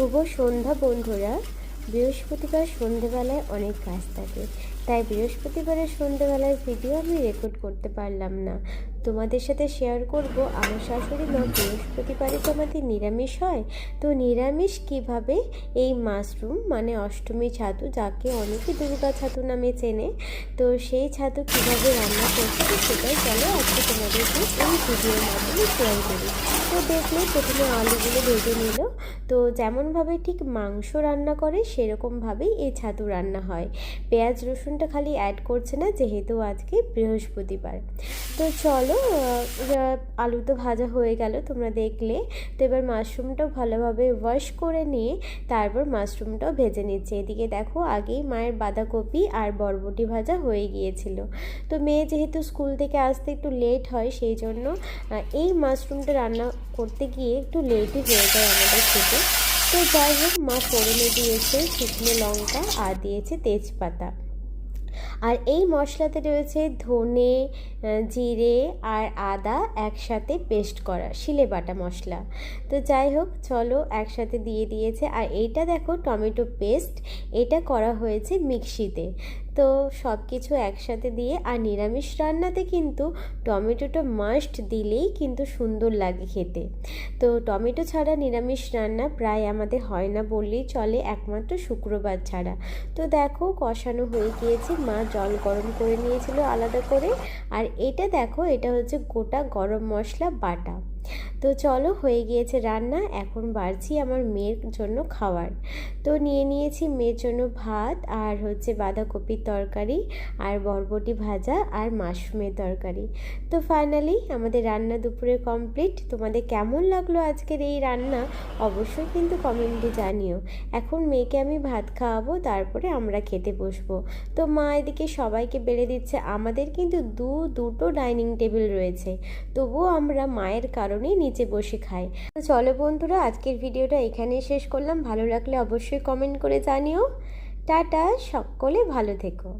শুভ সন্ধ্যা বন্ধুরা। বৃহস্পতিবার সন্ধেবেলায় অনেক কাজ থাকে, তাই বৃহস্পতিবারের সন্ধেবেলার ভিডিও আমি রেকর্ড করতে পারলাম না। তোমাদের সাথে শেয়ার করব আমার শাশুড়ি মা বৃহস্পতিবারে তো আমাদের নিরামিষ হয়, তো নিরামিষ কিভাবে এই মাশরুম মানে অষ্টমী ছাতু, যাকে অনেকে দুর্গা ছাতু নামে চেনে, তো সেই ছাতু কিভাবে রান্না করছে তো সেটাই চলো আজকে তোমাদেরকে এই ভিডিওর মাধ্যমে শেয়ার করি। তো দেখলে প্রথমে আলুগুলো ভেজে নিল। তো যেমনভাবে ঠিক মাংস রান্না করে সেরকমভাবেই এই ছাতু রান্না হয়। পেঁয়াজ রসুনটা খালি অ্যাড করছে না, যেহেতু আজকে বৃহস্পতিবার। তো চলো, আলু তো ভাজা হয়ে গেল তোমরা দেখলে। তো এবার মাশরুমটাও ভালোভাবে ওয়াশ করে নিয়ে তারপর মাশরুমটাও ভেজে নিচ্ছে। এদিকে দেখো আগেই মায়ের বাঁধাকপি আর বরবটি ভাজা হয়ে গিয়েছিল। তো মেয়ে যেহেতু স্কুল থেকে আসতে একটু লেট হয়, সেই জন্য এই মাশরুমটা রান্না করতে গিয়ে একটু লেটই হয়ে যায় আমাদের খেতে। তো যাই হোক, মা ফোড়নে দিয়েছে শুকনো লঙ্কা আর দিয়েছে তেজপাতা, আর এই মশলাতে রয়েছে ধনে, জিরে আর আদা একসাথে পেস্ট করা শিলে বাটা মশলা। তো যাই হোক চলো, একসাথে দিয়ে দিয়েছে। আর এইটা দেখো টমেটো পেস্ট, এটা করা হয়েছে মিক্সিতে। তো সব কিছু একসাথে দিয়ে, আর নিরামিষ রান্নাতে কিন্তু টমেটোটা মাস্ট দিলেই কিন্তু সুন্দর লাগে খেতে। তো টমেটো ছাড়া নিরামিষ রান্না প্রায় আমাদের হয় না বললেই চলে, একমাত্র শুক্রবার ছাড়া। তো দেখো কষানো হয়ে গিয়েছে, মা জল গরম করে নিয়েছিল আলাদা করে। আর এটা দেখো, এটা হচ্ছে গোটা গরম মশলা বাটা। তো চলো, হয়ে গিয়েছে রান্না। এখন বাড়ছি আমার মেয়ের জন্য খাবার। তো নিয়ে নিয়েছি মেয়ের জন্য ভাত, আর হচ্ছে বাঁধাকপির তরকারি, আর বরবটি ভাজা, আর মাশরুমের তরকারি। তো ফাইনালি আমাদের রান্না দুপুরে কমপ্লিট। তোমাদের কেমন লাগলো আজকের এই রান্না অবশ্যই কিন্তু কমেন্টে জানিও। এখন মেয়েকে আমি ভাত খাওয়াবো, তারপরে আমরা খেতে বসবো। তো মা এদিকে সবাইকে বেড়ে দিচ্ছে। আমাদের কিন্তু দুটো ডাইনিং টেবিল রয়েছে, তবুও আমরা মায়ের কারণেই নিচে বসে খাই। তো চলো বন্ধুরা, আজকের ভিডিওটা এখানেই শেষ করলাম। ভালো লাগলে অবশ্যই কমেন্ট করে জানিও। টাটা, সকলে ভালো থেকো।